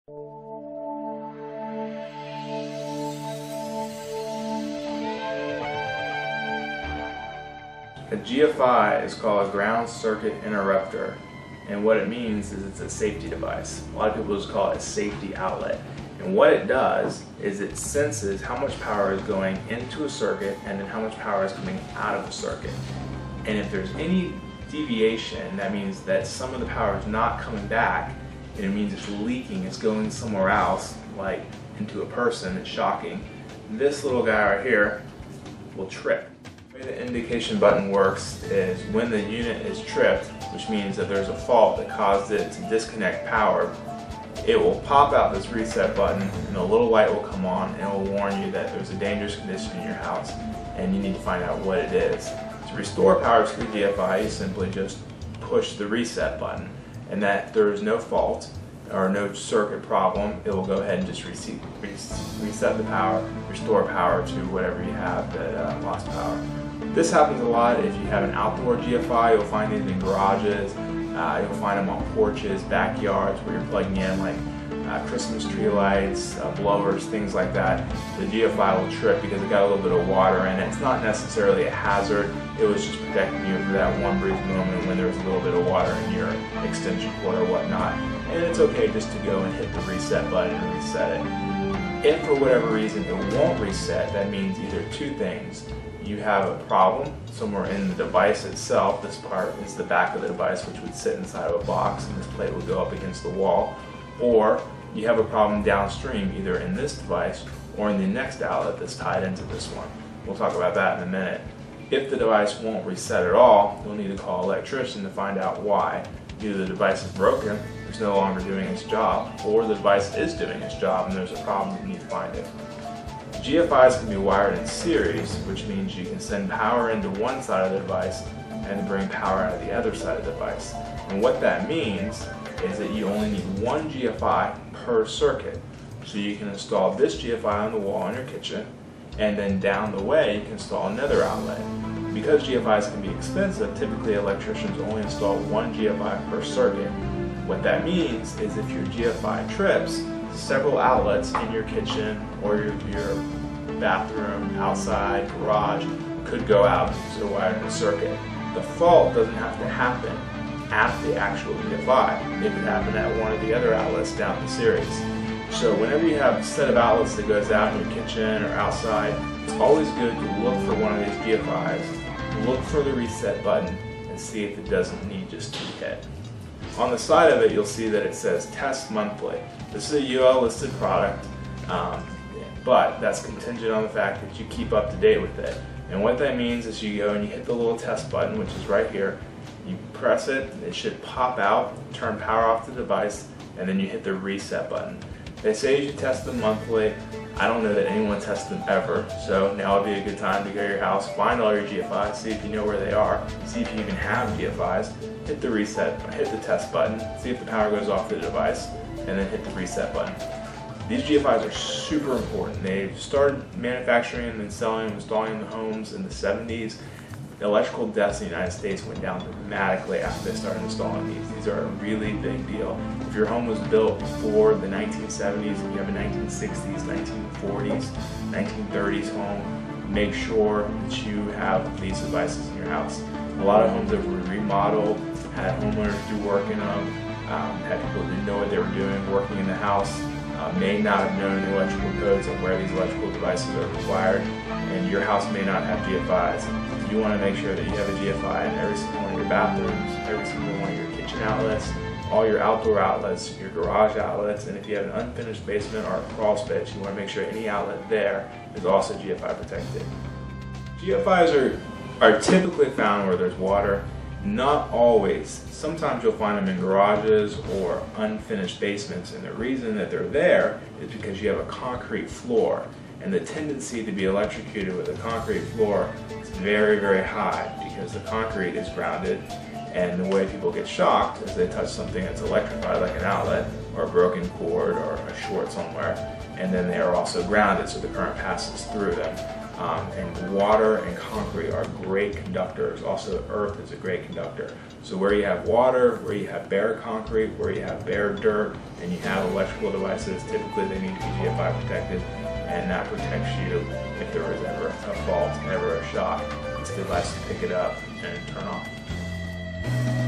A GFI is called a ground circuit interrupter, and what it means is it's a safety device. A lot of people just call it a safety outlet. And what it does is it senses how much power is going into a circuit and then how much power is coming out of the circuit. And if there's any deviation, that means that some of the power is not coming back, and it means it's leaking, it's going somewhere else, like into a person, it's shocking. This little guy right here will trip. The way the indication button works is when the unit is tripped, which means that there's a fault that caused it to disconnect power, it will pop out this reset button and a little light will come on and it will warn you that there's a dangerous condition in your house and you need to find out what it is. To restore power to the GFI, you simply just push the reset button, and that there is no fault or no circuit problem, it will go ahead and just reset the power, restore power to whatever you have that lost power. This happens a lot if you have an outdoor GFI. You'll find these in garages, you'll find them on porches, backyards where you're plugging in like Christmas tree lights, blowers, things like that. The GFI will trip because it got a little bit of water in it. It's not necessarily a hazard, it was just protecting you for that one brief moment when there was a little bit of water in your extension cord or whatnot. And it's okay just to go and hit the reset button and reset it. If for whatever reason it won't reset, that means either two things. You have a problem somewhere in the device itself. This part is the back of the device, which would sit inside of a box, and this plate would go up against the wall. Or you have a problem downstream, either in this device or in the next outlet that's tied into this one. We'll talk about that in a minute. If the device won't reset at all, you'll need to call Electrician to find out why. Either the device is broken, it's no longer doing its job, or the device is doing its job and there's a problem you need to find it. GFIs can be wired in series, which means you can send power into one side of the device and bring power out of the other side of the device. And what that means is that you only need one GFI per circuit. So you can install this GFI on the wall in your kitchen, and then down the way you can install another outlet. Because GFIs can be expensive, typically electricians only install one GFI per circuit. What that means is if your GFI trips, several outlets in your kitchen or your bathroom, outside, garage could go out because they're wired in a circuit. The fault doesn't have to happen at the actual GFI. It could happen at one of the other outlets down the series. So whenever you have a set of outlets that goes out in your kitchen or outside, it's always good to look for one of these GFIs, look for the reset button, and see if it doesn't need just to be hit. On the side of it, you'll see that it says test monthly. This is a UL listed product, but that's contingent on the fact that you keep up to date with it. And what that means is you go and you hit the little test button, which is right here. You press it, it should pop out, turn power off the device, and then you hit the reset button. They say you should test them monthly. I don't know that anyone tests them ever, so now would be a good time to go to your house, find all your GFIs, see if you know where they are, see if you even have GFIs, hit the reset, hit the test button, see if the power goes off the device, and then hit the reset button. These GFIs are super important. They started manufacturing and then selling and installing in the homes in the 70s. Electrical deaths in the United States went down dramatically after they started installing these. These are a really big deal. If your home was built before the 1970s, if you have a 1960s, 1940s, 1930s home, make sure that you have these devices in your house. A lot of homes that were remodeled had homeowners do work in them, had people who didn't know what they were doing working in the house, may not have known the electrical codes and where these electrical devices are required, and your house may not have GFIs. You want to make sure that you have a GFI in every single one of your bathrooms, every single one of your kitchen outlets, all your outdoor outlets, your garage outlets, and if you have an unfinished basement or a crawl space, you want to make sure any outlet there is also GFI protected. GFIs are typically found where there's water, not always. Sometimes you'll find them in garages or unfinished basements, and the reason that they're there is because you have a concrete floor. And the tendency to be electrocuted with a concrete floor is very, very high because the concrete is grounded, and the way people get shocked is they touch something that's electrified like an outlet or a broken cord or a short somewhere, and then they are also grounded so the current passes through them. And water and concrete are great conductors. Also, earth is a great conductor. So where you have water, where you have bare concrete, where you have bare dirt, and you have electrical devices, typically they need to be GFI protected, and that protects you if there is ever a fault, ever a shock. It's a device to pick it up and turn off.